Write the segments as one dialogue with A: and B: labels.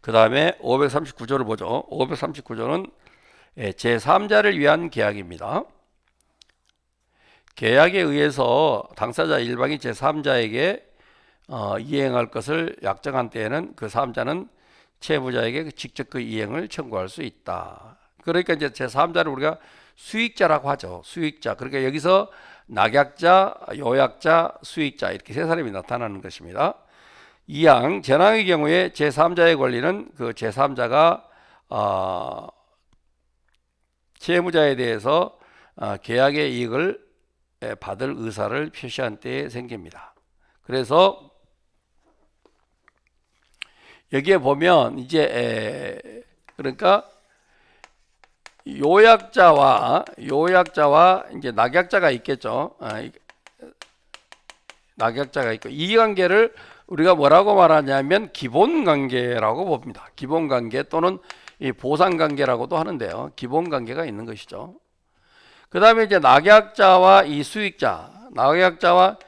A: 그 다음에 539조를 보죠. 539조는 제3자를 위한 계약입니다. 계약에 의해서 당사자 일방이 제3자에게 이행할 것을 약정한 때에는 그 3자는 채무자에게 직접 그 이행을 청구할 수 있다. 그러니까 이제 제3자를 우리가 수익자라고 하죠. 수익자. 그러니까 여기서 낙약자, 요약자, 수익자 이렇게 세 사람이 나타나는 것입니다. 이항 재량의 경우에 제3자의 권리는 그 제3자가 채무자에 대해서 계약의 이익을 받을 의사를 표시한 때에 생깁니다. 그래서 여기에 보면 이제 그러니까 요약자와 이제 낙약자가 있겠죠. 낙약자가 있고 이 관계를 우리가 뭐라고 말하냐면 기본 관계라고 봅니다. 기본 관계 또는 이 보상 관계라고도 하는데요. 기본 관계가 있는 것이죠. 그 다음에 이제 낙약자와 이 수익자, 낙약자와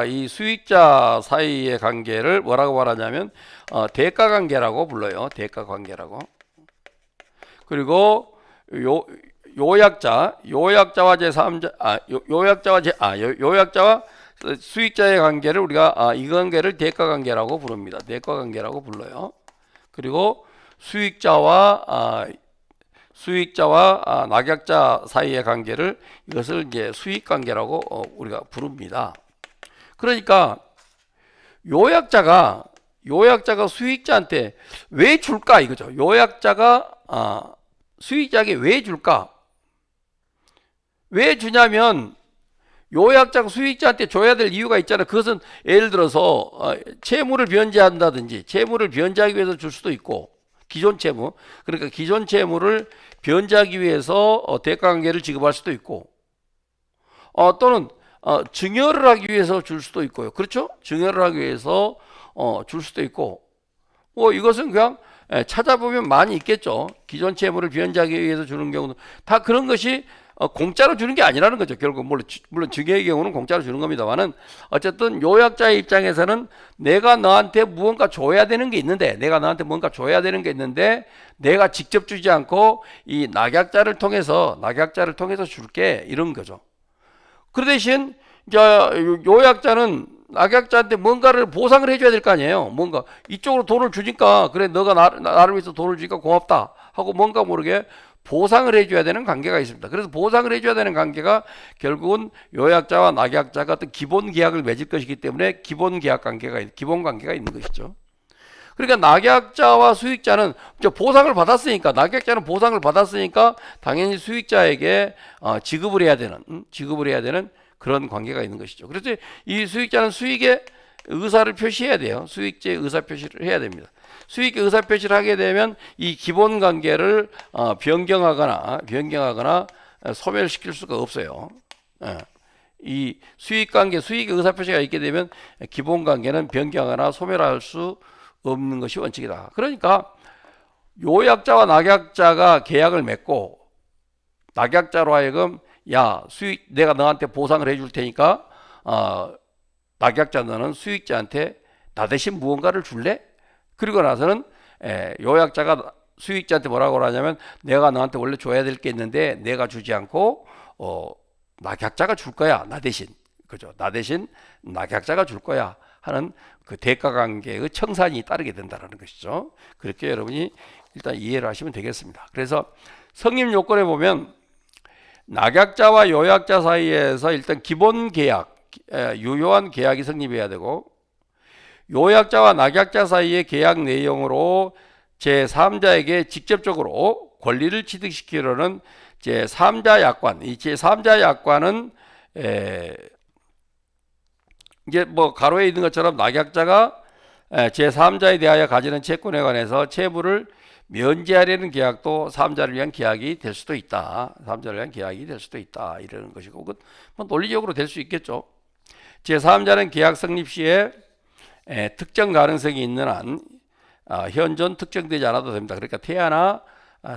A: 이 수익자 사이의 관계를 뭐라고 말하냐면 대가 관계라고 불러요. 대가 관계라고. 그리고 요약자와 요약자와 수익자의 관계를 우리가 이 관계를 대가 관계라고 부릅니다. 대가 관계라고 불러요. 그리고 수익자와 낙약자 사이의 관계를 이것을 이제 수익 관계라고 우리가 부릅니다. 그러니까 요약자가 수익자한테 왜 줄까 이거죠. 요약자가 수익자에게 왜 줄까? 왜 주냐면 요약자가 수익자한테 줘야 될 이유가 있잖아요. 그것은 예를 들어서 채무를 변제한다든지 채무를 변제하기 위해서 줄 수도 있고 기존 채무, 그러니까 기존 채무를 변제하기 위해서 대가관계를 지급할 수도 있고 또는 증여를 하기 위해서 줄 수도 있고요. 그렇죠? 증여를 하기 위해서 줄 수도 있고 이것은 그냥 찾아보면 많이 있겠죠. 기존 채무를 변제하기 위해서 주는 경우도 다 그런 것이 공짜로 주는 게 아니라는 거죠. 결국 물론 증여의 경우는 공짜로 주는 겁니다만은 어쨌든 요약자의 입장에서는 내가 너한테 무언가 줘야 되는 게 있는데 내가 직접 주지 않고 이 낙약자를 통해서 줄게 이런 거죠. 그 대신 이제 요약자는 낙약자한테 뭔가를 보상을 해줘야 될 거 아니에요. 뭔가 이쪽으로 돈을 주니까 그래 너가 나를 위해서 돈을 주니까 고맙다 하고 뭔가 모르게 보상을 해줘야 되는 관계가 있습니다. 그래서 보상을 해줘야 되는 관계가 결국은 요약자와 낙약자가 어떤 기본 계약을 맺을 것이기 때문에 기본 관계가 있는 것이죠. 그러니까 낙약자와 수익자는 보상을 받았으니까 당연히 수익자에게 지급을 해야 되는 그런 관계가 있는 것이죠. 그래서 이 수익자는 수익의 의사를 표시해야 돼요. 수익제의 의사 표시를 해야 됩니다. 수익의 의사 표시를 하게 되면 이 기본 관계를 변경하거나 소멸시킬 수가 없어요. 이 수익 관계, 수익의 의사 표시가 있게 되면 기본 관계는 변경하거나 소멸할 수 없는 것이 원칙이다. 그러니까 요약자와 낙약자가 계약을 맺고 낙약자로 하여금 내가 너한테 보상을 해줄 테니까 낙약자 너는 수익자한테 나 대신 무언가를 줄래? 그리고 나서는 요약자가 수익자한테 뭐라고 하냐면 내가 너한테 원래 줘야 될 게 있는데 내가 주지 않고 낙약자가 줄 거야. 나 대신. 그죠? 나 대신 낙약자가 줄 거야 하는 그 대가 관계의 청산이 따르게 된다는 것이죠. 그렇게 여러분이 일단 이해를 하시면 되겠습니다. 그래서 성립 요건에 보면 낙약자와 요약자 사이에서 일단 기본 계약, 유효한 계약이 성립해야 되고 요약자와 낙약자 사이의 계약 내용으로 제3자에게 직접적으로 권리를 취득시키려는 제3자 약관, 이 제3자 약관은 이제 가로에 있는 것처럼 낙약자가 제3자에 대하여 가지는 채권에 관해서 채무를 면제하려는 계약도 3자를 위한 계약이 될 수도 있다. 3자를 위한 계약이 될 수도 있다. 이러는 것이고, 논리적으로 될 수 있겠죠. 제3자는 계약 성립 시에 특정 가능성이 있는 한 현존 특정되지 않아도 됩니다. 그러니까 태아나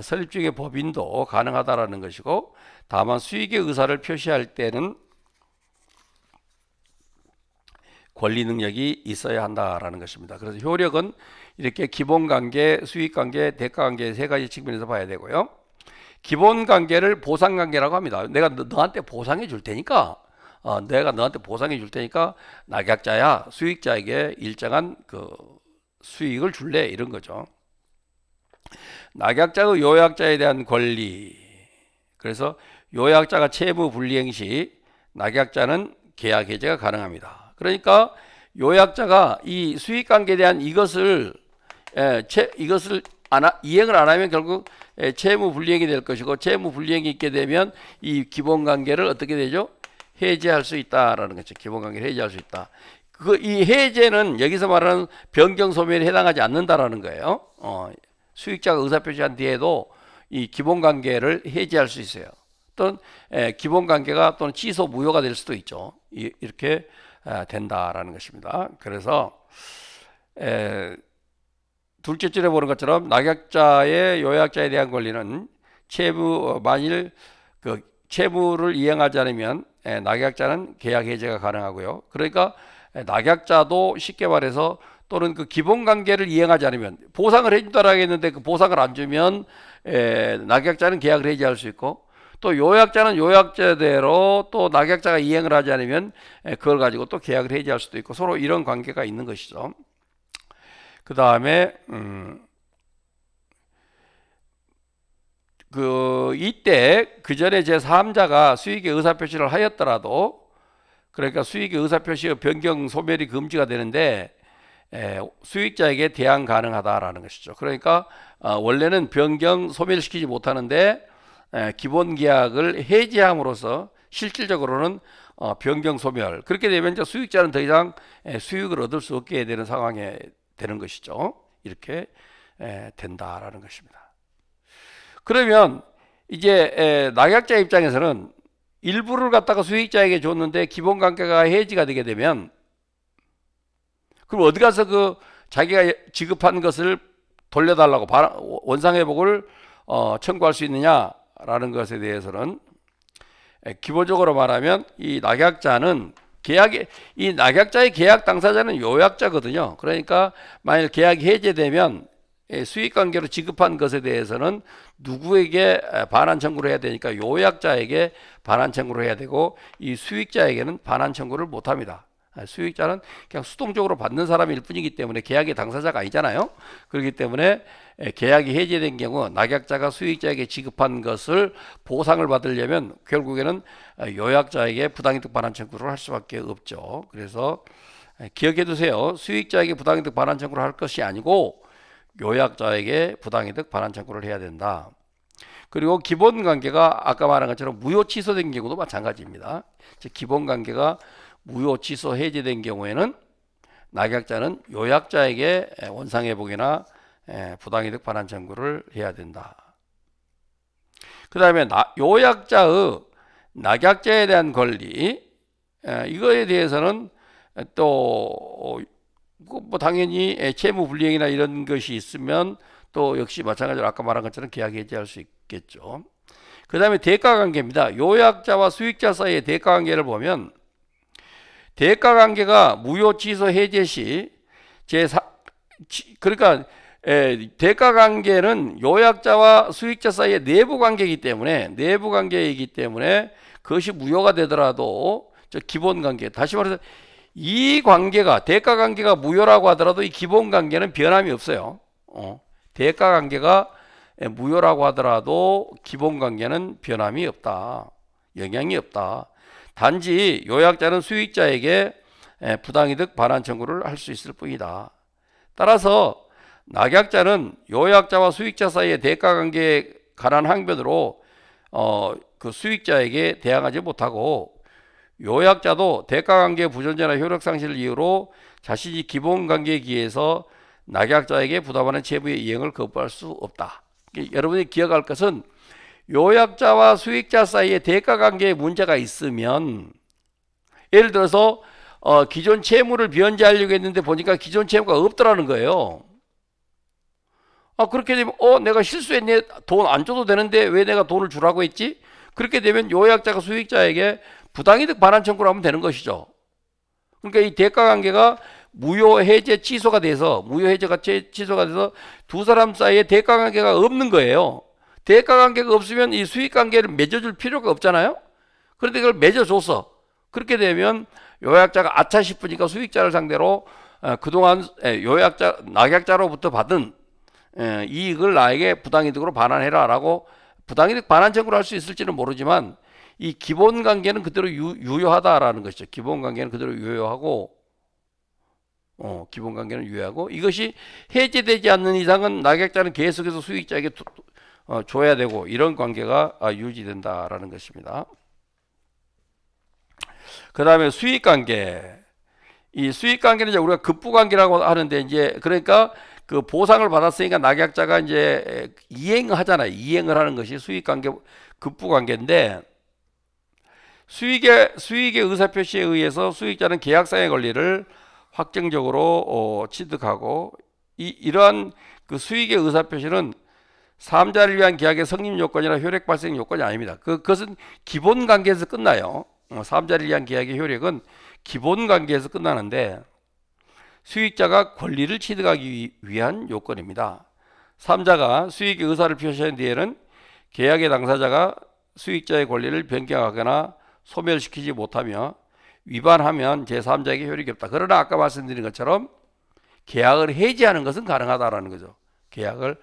A: 설립 중의 법인도 가능하다라는 것이고, 다만 수익의 의사를 표시할 때는 권리 능력이 있어야 한다라는 것입니다. 그래서 효력은 이렇게 기본 관계, 수익 관계, 대가 관계 세 가지 측면에서 봐야 되고요. 기본 관계를 보상 관계라고 합니다. 내가 너한테 보상해 줄 테니까, 내가 너한테 보상해 줄 테니까 낙약자야 수익자에게 일정한 그 수익을 줄래 이런 거죠. 낙약자의 요약자에 대한 권리. 그래서 요약자가 채무 불이행 시 낙약자는 계약 해제가 가능합니다. 그러니까 요약자가 이 수익 관계에 대한 이것을 이행을 안 하면 결국 채무 불이행이 될 것이고, 채무 불이행이 있게 되면 이 기본 관계를 어떻게 되죠? 해제할 수 있다라는 거죠. 기본 관계를 해제할 수 있다. 이 해제는 여기서 말하는 변경 소멸에 해당하지 않는다라는 거예요. 수익자가 의사표시한 뒤에도 이 기본 관계를 해제할 수 있어요. 또는 기본 관계가 또는 취소 무효가 될 수도 있죠. 이렇게 된다라는 것입니다. 그래서 둘째 줄에 보는 것처럼 낙약자의 요약자에 대한 권리는 만일 그 채무를 이행하지 않으면 낙약자는 계약 해제가 가능하고요. 그러니까 낙약자도 쉽게 말해서 또는 그 기본 관계를 이행하지 않으면 보상을 해준다라고 했는데 그 보상을 안 주면 낙약자는 계약을 해제할 수 있고, 또 요약자는 요약자대로 또 낙약자가 이행을 하지 않으면 그걸 가지고 또 계약을 해제할 수도 있고, 서로 이런 관계가 있는 것이죠. 그 다음에 이때 그 전에 제3자가 수익의 의사표시를 하였더라도, 그러니까 수익의 의사표시의 변경 소멸이 금지가 되는데 수익자에게 대항 가능하다라는 것이죠. 그러니까 원래는 변경 소멸시키지 못하는데 기본 계약을 해지함으로써 실질적으로는 변경 소멸, 그렇게 되면 이제 수익자는 더 이상 수익을 얻을 수 없게 되는 상황에 되는 것이죠. 이렇게 된다라는 것입니다. 그러면 이제 낙약자 입장에서는 일부를 갖다가 수익자에게 줬는데 기본 관계가 해지가 되게 되면, 그럼 어디 가서 그 자기가 지급한 것을 돌려달라고 원상회복을 청구할 수 있느냐라는 것에 대해서는 기본적으로 말하면 이 낙약자의 계약 당사자는 요약자거든요. 그러니까 만일 계약이 해제되면 수익관계로 지급한 것에 대해서는 누구에게 반환 청구를 해야 되니까 요약자에게 반환 청구를 해야 되고, 이 수익자에게는 반환 청구를 못합니다. 수익자는 그냥 수동적으로 받는 사람일 뿐이기 때문에 계약의 당사자가 아니잖아요. 그렇기 때문에 계약이 해제된 경우 낙약자가 수익자에게 지급한 것을 보상을 받으려면 결국에는 요약자에게 부당이득 반환 청구를 할 수밖에 없죠. 그래서 기억해 두세요. 수익자에게 부당이득 반환 청구를 할 것이 아니고 요약자에게 부당이득 반환 청구를 해야 된다. 그리고 기본 관계가 아까 말한 것처럼 무효 취소된 경우도 마찬가지입니다. 즉 기본 관계가 무효 취소 해제된 경우에는 낙약자는 요약자에게 원상회복이나 부당이득 반환 청구를 해야 된다. 그 다음에 요약자의 낙약자에 대한 권리, 이거에 대해서는 또 뭐 당연히 채무 불이행이나 이런 것이 있으면 또 역시 마찬가지로 아까 말한 것처럼 계약 해지할 수 있겠죠. 그 다음에 대가 관계입니다. 요약자와 수익자 사이의 대가 관계를 보면, 대가 관계가 무효 취소 해제 시 그러니까 대가 관계는 요약자와 수익자 사이의 내부 관계이기 때문에 그것이 무효가 되더라도 기본 관계, 다시 말해서 이 관계가 대가 관계가 무효라고 하더라도 이 기본 관계는 변함이 없어요. 대가 관계가 무효라고 하더라도 기본 관계는 변함이 없다. 영향이 없다. 단지 요약자는 수익자에게 부당이득 반환 청구를 할 수 있을 뿐이다. 따라서 낙약자는 요약자와 수익자 사이의 대가 관계에 관한 항변으로 그 수익자에게 대항하지 못하고, 요약자도 대가 관계 부존재나 효력 상실을 이유로 자신이 기본 관계에 기해서 낙약자에게 부담하는 채무의 이행을 거부할 수 없다. 여러분이 기억할 것은, 요약자와 수익자 사이에 대가 관계에 문제가 있으면, 예를 들어서 기존 채무를 변제하려고 했는데 보니까 기존 채무가 없더라는 거예요. 그렇게 되면 내가 실수했네, 돈 안 줘도 되는데 왜 내가 돈을 주라고 했지? 그렇게 되면 요약자가 수익자에게 부당이득 반환 청구를 하면 되는 것이죠. 그러니까 이 대가 관계가 무효 해제 취소가 돼서 취소가 돼서 두 사람 사이에 대가 관계가 없는 거예요. 대가 관계가 없으면 이 수익 관계를 맺어줄 필요가 없잖아요. 그런데 그걸 맺어줬어. 그렇게 되면 요약자가 아차 싶으니까 수익자를 상대로 그동안 낙약자로부터 받은 이익을 나에게 부당이득으로 반환해라라고 부당이득 반환 청구를 할 수 있을지는 모르지만 이 기본 관계는 그대로 유효하다라는 것이죠. 기본 관계는 그대로 유효하고 기본 관계는 유효하고 이것이 해제되지 않는 이상은 낙약자는 계속해서 수익자에게 줘야 되고 이런 관계가 유지된다라는 것입니다. 그 다음에 수익 관계. 이 수익 관계는 이제 우리가 급부 관계라고 하는데 이제 그러니까 그 보상을 받았으니까 낙약자가 이제 이행하잖아요. 이행을 하는 것이 수익 관계 급부 관계인데 수익의 의사표시에 의해서 수익자는 계약상의 권리를 확정적으로 취득하고 이러한 그 수익의 의사표시는 사업자를 위한 계약의 성립 요건이나 효력 발생 요건이 아닙니다. 그것은 기본 관계에서 끝나요. 사업자를 위한 계약의 효력은 기본 관계에서 끝나는데 수익자가 권리를 취득하기 위한 요건입니다. 3자가 수익의 의사를 표시한 뒤에는 계약의 당사자가 수익자의 권리를 변경하거나 소멸시키지 못하며 위반하면 제3자에게 효력이 없다. 그러나 아까 말씀드린 것처럼 계약을 해지하는 것은 가능하다라는 거죠. 계약을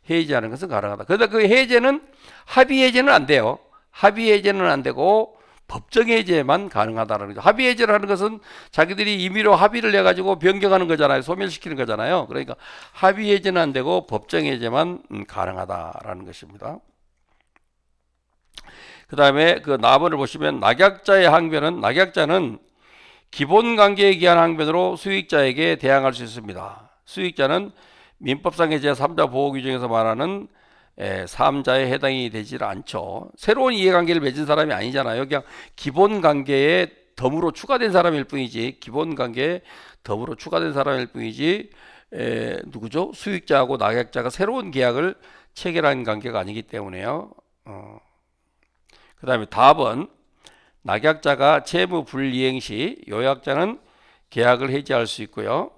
A: 해지하는 것은 가능하다. 그런데 그 해제는 합의 해제는 안 돼요. 합의 해제는 안 되고 법정 해제만 가능하다라는 거죠. 합의 해제를 하는 것은 자기들이 임의로 합의를 해가지고 변경하는 거잖아요. 소멸시키는 거잖아요. 그러니까 합의 해제는 안 되고 법정 해제만 가능하다라는 것입니다. 그 다음에 그 나번을 보시면 낙약자의 항변은 낙약자는 기본 관계에 기한 항변으로 수익자에게 대항할 수 있습니다. 수익자는 민법상의 제3자 보호 규정에서 말하는 3자에 해당이 되질 않죠. 새로운 이해관계를 맺은 사람이 아니잖아요. 그냥 기본 관계에 덤으로 추가된 사람일 뿐이지 기본 관계에 덤으로 추가된 사람일 뿐이지 누구죠? 수익자하고 낙약자가 새로운 계약을 체결한 관계가 아니기 때문에요. 그 다음에 답은 낙약자가 채무 불이행 시 요약자는 계약을 해지할 수 있고요.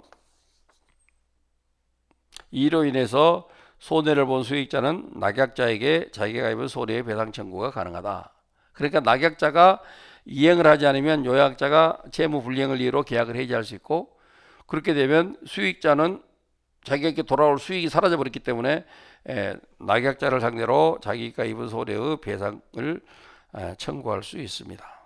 A: 이로 인해서 손해를 본 수익자는 낙약자에게 자기가 입은 손해의 배상 청구가 가능하다. 그러니까 낙약자가 이행을 하지 않으면 요약자가 채무 불이행을 이유로 계약을 해지할 수 있고 그렇게 되면 수익자는 자기에게 돌아올 수익이 사라져 버렸기 때문에 낙약자를 상대로 자기가 입은 손해의 배상을 청구할 수 있습니다.